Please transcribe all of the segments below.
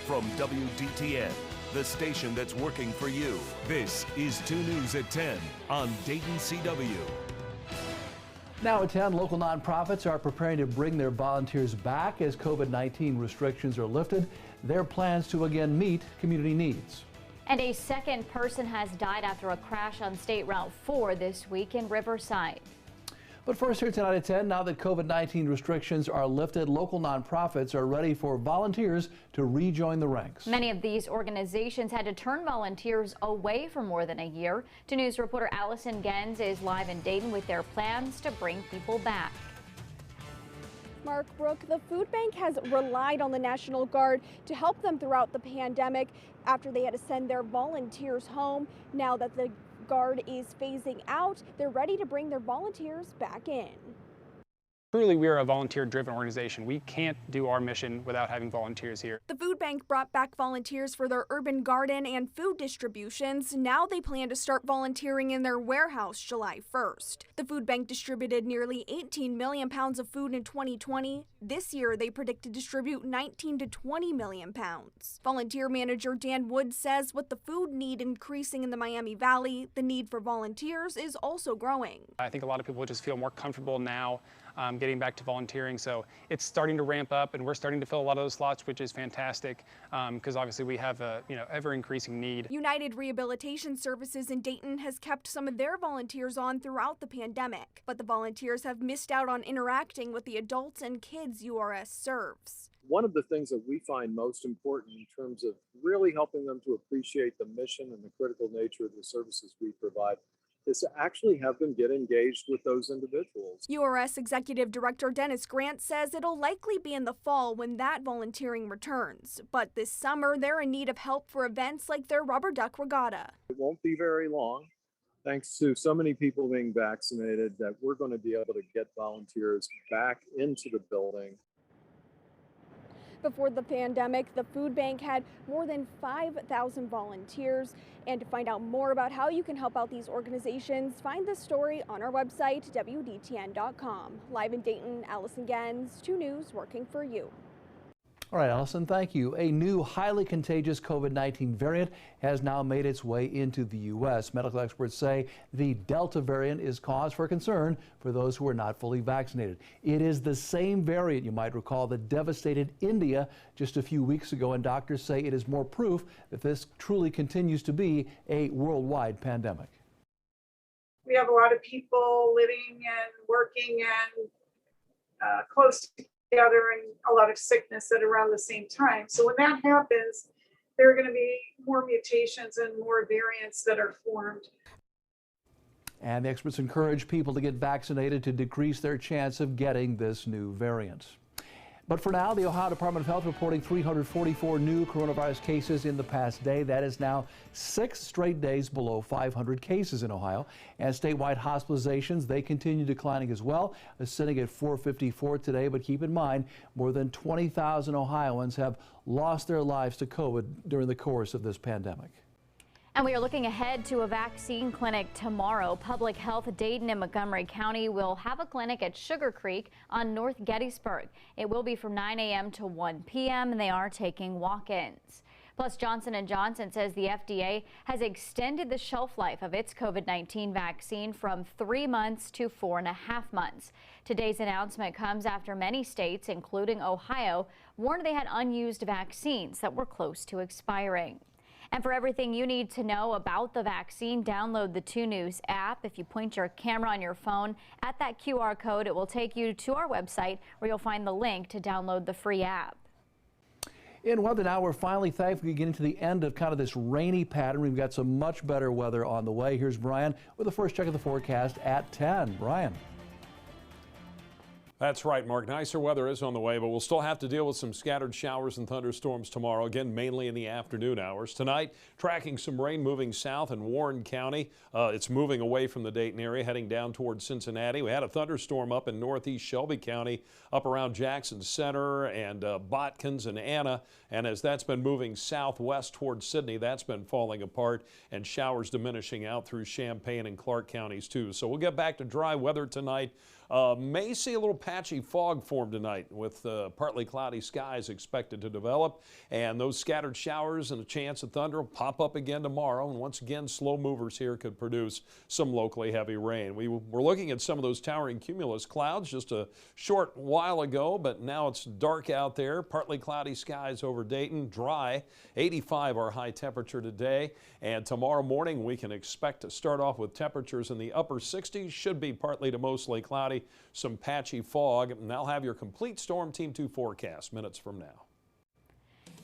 from WDTN, the station that's working for you. This is 2 News at 10 on Dayton CW. Now at 10, local nonprofits are preparing to bring their volunteers back as COVID-19 restrictions are lifted. Their plans to again meet community needs. And a second person has died after a crash on State Route 4 this week in Riverside. But first here tonight at 10, now that COVID-19 restrictions are lifted, local nonprofits are ready for volunteers to rejoin the ranks. Many of these organizations had to turn volunteers away for more than a year. 2 News reporter Allison Gens is live in Dayton with their plans to bring people back. Mark, Brooke, the food bank has relied on the National Guard to help them throughout the pandemic after they had to send their volunteers home. Now that the Guard is phasing out, they're ready to bring their volunteers back in. Truly, we are a volunteer-driven organization. We can't do our mission without having volunteers here. The food bank brought back volunteers for their urban garden and food distributions. Now they plan to start volunteering in their warehouse July 1st. The food bank distributed nearly 18 million pounds of food in 2020. This year, they predict to distribute 19 to 20 million pounds. Volunteer manager Dan Wood says with the food need increasing in the Miami Valley, the need for volunteers is also growing. I think a lot of people just feel more comfortable now getting back to volunteering, so it's starting to ramp up, and we're starting to fill a lot of those slots, which is fantastic because obviously we have a ever-increasing need. United Rehabilitation Services in Dayton has kept some of their volunteers on throughout the pandemic, but the volunteers have missed out on interacting with the adults and kids URS serves. One of the things that we find most important in terms of really helping them to appreciate the mission and the critical nature of the services we provide is to actually have them get engaged with those individuals. URS Executive Director Dennis Grant says it'll likely be in the fall when that volunteering returns. But this summer, they're in need of help for events like their Rubber Duck Regatta. It won't be very long, thanks to so many people being vaccinated, that we're going to be able to get volunteers back into the building. Before the pandemic, the food bank had more than 5,000 volunteers. And to find out more about how you can help out these organizations, find this story on our website, WDTN.com. Live in Dayton, Allison Gens, 2 News, working for you. All right, Allison, thank you. A new highly contagious COVID-19 variant has now made its way into the U.S. Medical experts say the Delta variant is cause for concern for those who are not fully vaccinated. It is the same variant, you might recall, that devastated India just a few weeks ago, and doctors say it is more proof that this truly continues to be a worldwide pandemic. We have a lot of people living and working and close together, and a lot of sickness at around the same time. So when that happens, there are going to be more mutations and more variants that are formed. And the experts encourage people to get vaccinated to decrease their chance of getting this new variant. But for now, the Ohio Department of Health reporting 344 new coronavirus cases in the past day. That is now 6 straight days below 500 cases in Ohio. And statewide hospitalizations, they continue declining as well, sitting at 454 today. But keep in mind, more than 20,000 Ohioans have lost their lives to COVID during the course of this pandemic. And we are looking ahead to a vaccine clinic tomorrow. Public Health Dayton and Montgomery County will have a clinic at Sugar Creek on North Gettysburg. It will be from 9 a.m. to 1 p.m. and they are taking walk-ins. Plus, Johnson & Johnson says the FDA has extended the shelf life of its COVID-19 vaccine from 3 months to 4.5 months. Today's announcement comes after many states, including Ohio, warned they had unused vaccines that were close to expiring. And for everything you need to know about the vaccine, download the 2 News app. If you point your camera on your phone at that QR code, it will take you to our website where you'll find the link to download the free app. In weather now, we're finally thankfully getting to the end of kind of this rainy pattern. We've got some much better weather on the way. Here's Brian with the first check of the forecast at 10. Brian. That's right, Mark. Nicer weather is on the way, but we'll still have to deal with some scattered showers and thunderstorms tomorrow, again, mainly in the afternoon hours. Tonight, tracking some rain moving south in Warren County. It's moving away from the Dayton area, heading down towards Cincinnati. We had a thunderstorm up in northeast Shelby County, up around Jackson Center and Botkins and Anna. And as that's been moving southwest towards Sidney, that's been falling apart, and showers diminishing out through Champaign and Clark counties, too. So we'll get back to dry weather tonight. May see a little patchy fog form tonight with partly cloudy skies expected to develop, and those scattered showers and a chance of thunder will pop up again tomorrow, and once again slow movers here could produce some locally heavy rain. We were looking at some of those towering cumulus clouds just a short while ago, but now it's dark out there. Partly cloudy skies over Dayton, dry. 85 our high temperature today, and tomorrow morning we can expect to start off with temperatures in the upper 60s. Should be partly to mostly cloudy, some patchy fog, and I'll have your complete Storm Team 2 forecast minutes from now.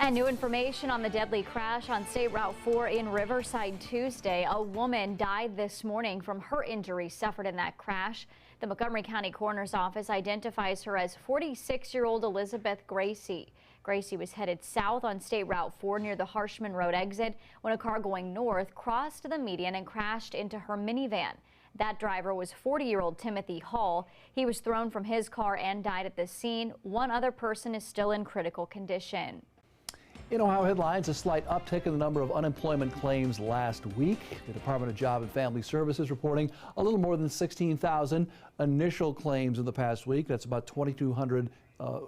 And new information on the deadly crash on State Route 4 in Riverside Tuesday. A woman died this morning from her injuries suffered in that crash. The Montgomery County Coroner's Office identifies her as 46-year-old Elizabeth Gracie. Gracie was headed south on State Route 4 near the Harshman Road exit when a car going north crossed the median and crashed into her minivan. That driver was 40-year-old Timothy Hall. He was thrown from his car and died at the scene. One other person is still in critical condition. In Ohio headlines, a slight uptick in the number of unemployment claims last week. The Department of Job and Family Services reporting a little more than 16,000 initial claims in the past week. That's about 2,200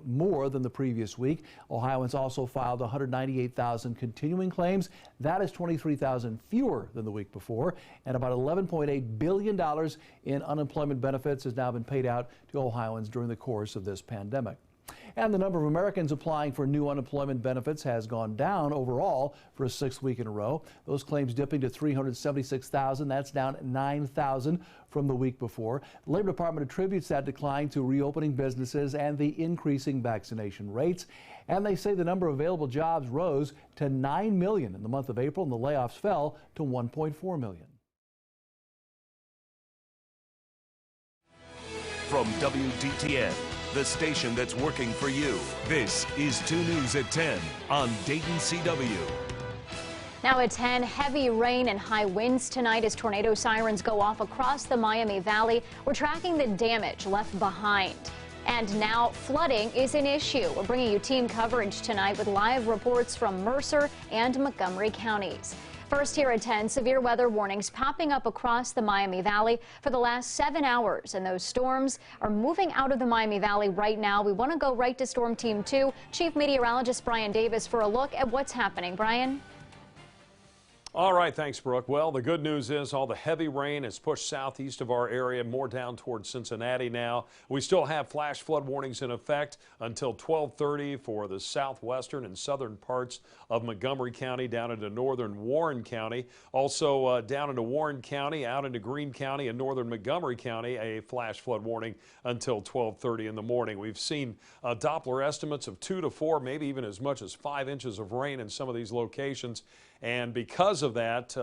more than the previous week. Ohioans also filed 198,000 continuing claims. That is 23,000 fewer than the week before. And about $11.8 billion in unemployment benefits has now been paid out to Ohioans during the course of this pandemic. And the number of Americans applying for new unemployment benefits has gone down overall for a 6th week in a row. Those claims dipping to 376,000. That's down 9,000 from the week before. The Labor Department attributes that decline to reopening businesses and the increasing vaccination rates. And they say the number of available jobs rose to 9 million in the month of April, and the layoffs fell to 1.4 million. From WDTN, the station that's working for you. This is 2 News at 10 on Dayton CW. Now at 10, heavy rain and high winds tonight as tornado sirens go off across the Miami Valley. We're tracking the damage left behind. And now flooding is an issue. We're bringing you team coverage tonight with live reports from Mercer and Montgomery counties. First here at 10, severe weather warnings popping up across the Miami Valley for the last 7 hours, and those storms are moving out of the Miami Valley right now. We want to go right to Storm Team 2. Chief Meteorologist Brian Davis for a look at what's happening. Brian? All right, thanks, Brooke. Well, the good news is all the heavy rain has pushed southeast of our area, more down towards Cincinnati now. We still have flash flood warnings in effect until 12:30 for the southwestern and southern parts of Montgomery County down into northern Warren County. Also down into Warren County, out into Greene County and northern Montgomery County, a flash flood warning until 12:30 in the morning. We've seen Doppler estimates of 2 to 4, maybe even as much as 5 inches of rain in some of these locations. And because of that,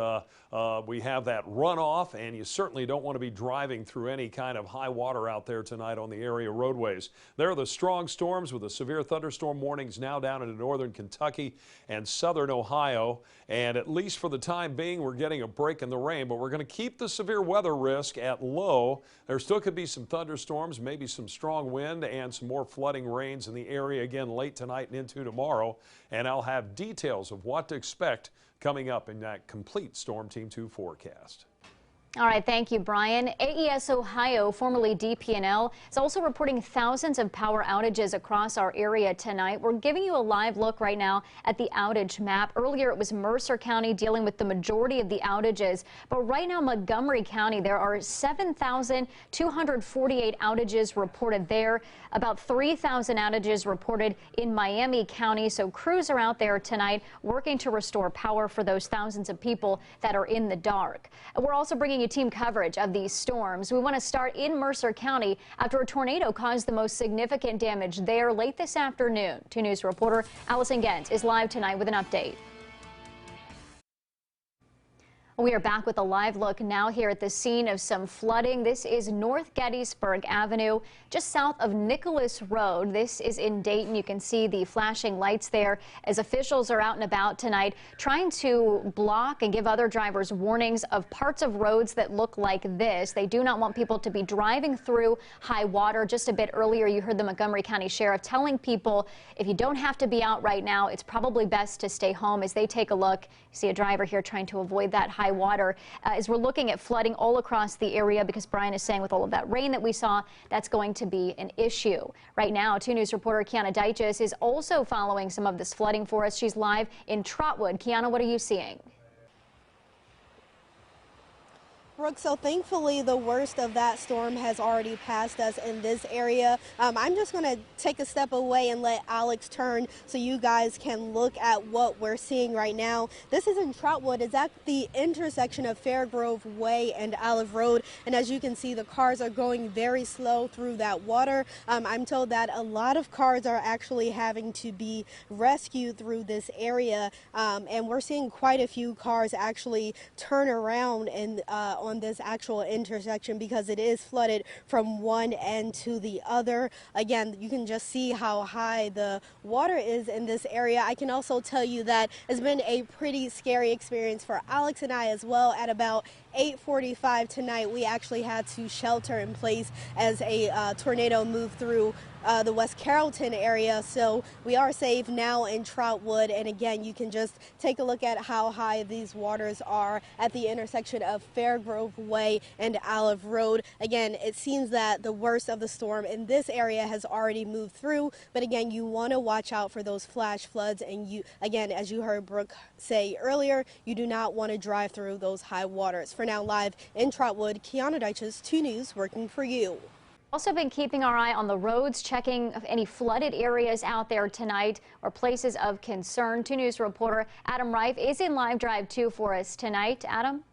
we have that runoff, and you certainly don't want to be driving through any kind of high water out there tonight on the area roadways. There are the strong storms with the severe thunderstorm warnings now down into northern Kentucky and southern Ohio. And at least for the time being, we're getting a break in the rain, but we're going to keep the severe weather risk at low. There still could be some thunderstorms, maybe some strong wind and some more flooding rains in the area again late tonight and into tomorrow. And I'll have details of what to expect coming up in that complete Storm Team 2 forecast. All right, thank you, Brian. AES Ohio, formerly DP&L, is also reporting thousands of power outages across our area tonight. We're giving you a live look right now at the outage map. Earlier, it was Mercer County dealing with the majority of the outages, but right now, Montgomery County, there are 7,248 outages reported there. About 3,000 outages reported in Miami County, so crews are out there tonight working to restore power for those thousands of people that are in the dark. We're also bringing team coverage of these storms. We want to start in Mercer County after a tornado caused the most significant damage there late this afternoon. 2 News reporter Allison Gent is live tonight with an update. We are back with a live look now here at the scene of some flooding. This is North Gettysburg Avenue, just south of Nicholas Road. This is in Dayton. You can see the flashing lights there as officials are out and about tonight trying to block and give other drivers warnings of parts of roads that look like this. They do not want people to be driving through high water. Just a bit earlier, you heard the Montgomery County Sheriff telling people if you don't have to be out right now, it's probably best to stay home. As they take a look, you see a driver here trying to avoid that high high water as we're looking at flooding all across the area, because Brian is saying with all of that rain that we saw, that's going to be an issue. Right now, 2 News reporter Kiana Deiches is also following some of this flooding for us. She's live in Trotwood. Kiana, what are you seeing? Brooke, so thankfully the worst of that storm has already passed us in this area. I'm just going to take a step away and let Alex turn so you guys can look at what we're seeing right now. This is in Trotwood. It's at the intersection of Fairgrove Way and Olive Road. And as you can see, the cars are going very slow through that water. I'm told that a lot of cars are actually having to be rescued through this area. And we're seeing quite a few cars actually turn around and on this actual intersection because it is flooded from one end to the other. Again, you can just see how high the water is in this area. I can also tell you that it's been a pretty scary experience for Alex and I as well. At about 8:45 tonight, we actually had to shelter in place as a tornado moved through the West Carrollton area. So we are safe now in Trotwood. And again, you can just take a look at how high these waters are at the intersection of Fairgrove Way and Olive Road. Again, it seems that the worst of the storm in this area has already moved through. But again, you want to watch out for those flash floods. And you, again, as you heard Brooke say earlier, you do not want to drive through those high waters. For now, live in Trotwood, Kiana Deiches, 2 News, working for you. Also been keeping our eye on the roads, checking any flooded areas out there tonight or places of concern. 2 News reporter Adam Reif is in Live Drive 2 for us tonight. Adam?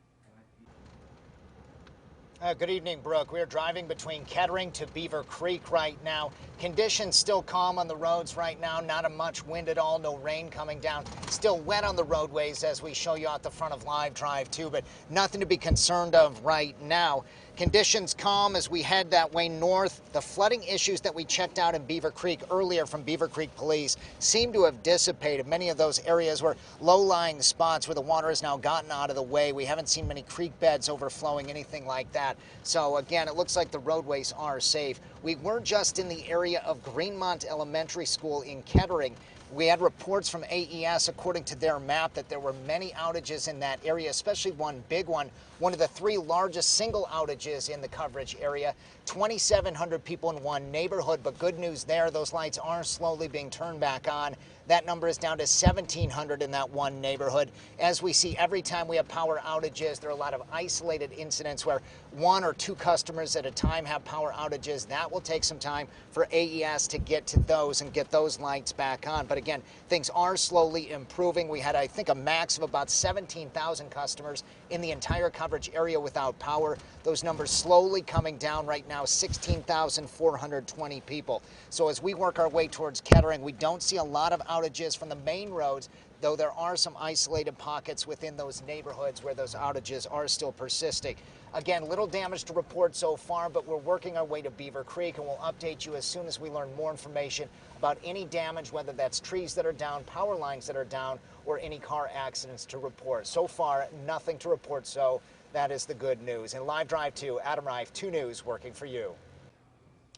Good evening, Brooke. We're driving between Kettering to Beaver Creek right now. Conditions still calm on the roads right now. Not a much wind at all. No rain coming down. Still wet on the roadways as we show you out the front of Live Drive 2, but nothing to be concerned of right now. Conditions calm as we head that way north. The flooding issues that we checked out in Beaver Creek earlier from Beaver Creek Police seem to have dissipated. Many of those areas were low-lying spots where the water has now gotten out of the way. We haven't seen many creek beds overflowing, anything like that. So again, it looks like the roadways are safe. We were just in the area of Greenmont Elementary School in Kettering. We had reports from AES, according to their map, that there were many outages in that area, especially one big one of the 3 largest single outages in the coverage area. 2,700 people in one neighborhood, but good news there, those lights are slowly being turned back on. That number is down to 1,700 in that one neighborhood. As we see every time we have power outages, there are a lot of isolated incidents where 1 or 2 customers at a time have power outages. That will take some time for AES to get to those and get those lights back on. But again, things are slowly improving. We had, I think, a max of about 17,000 customers in the entire coverage area without power. Those numbers slowly coming down right now, 16,420 people. So as we work our way towards Kettering, we don't see a lot of outages from the main roads, though there are some isolated pockets within those neighborhoods where those outages are still persisting. Again, little damage to report so far, but we're working our way to Beaver Creek, and we'll update you as soon as we learn more information about any damage, whether that's trees that are down, power lines that are down, or any car accidents to report. So far, nothing to report, so that is the good news. In Live Drive 2, Adam Reif, 2 News, working for you.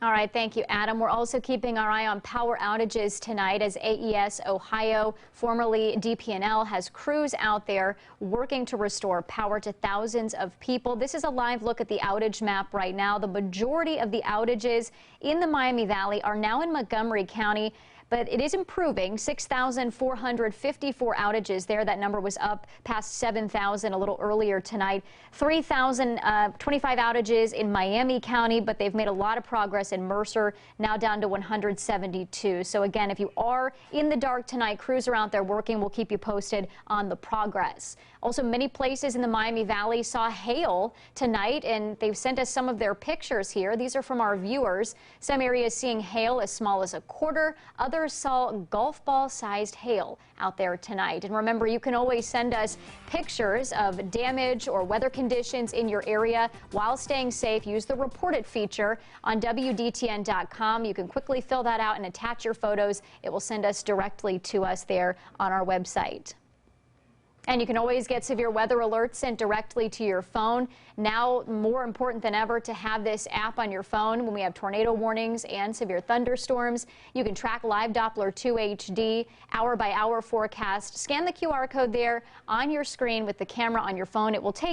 All right, thank you, Adam. We're also keeping our eye on power outages tonight as AES Ohio, formerly DP&L, has crews out there working to restore power to thousands of people. This is a live look at the outage map right now. The majority of the outages in the Miami Valley are now in Montgomery County, but it is improving. 6,454 outages there. That number was up past 7,000 a little earlier tonight. 3,025 outages in Miami County, but they've made a lot of progress in Mercer, now down to 172. So again, if you are in the dark tonight, crews are out there working. We'll keep you posted on the progress. Also, many places in the Miami Valley saw hail tonight, and they've sent us some of their pictures here. These are from our viewers. Some areas seeing hail as small as a quarter. Others saw golf ball-sized hail out there tonight. And remember, you can always send us pictures of damage or weather conditions in your area while staying safe. Use the Report It feature on WDTN.com. You can quickly fill that out and attach your photos. It will send us directly to us there on our website. And you can always get severe weather alerts sent directly to your phone. Now, more important than ever to have this app on your phone when we have tornado warnings and severe thunderstorms. You can track live Doppler 2 HD, hour-by-hour forecast. Scan the QR code there on your screen with the camera on your phone. It will take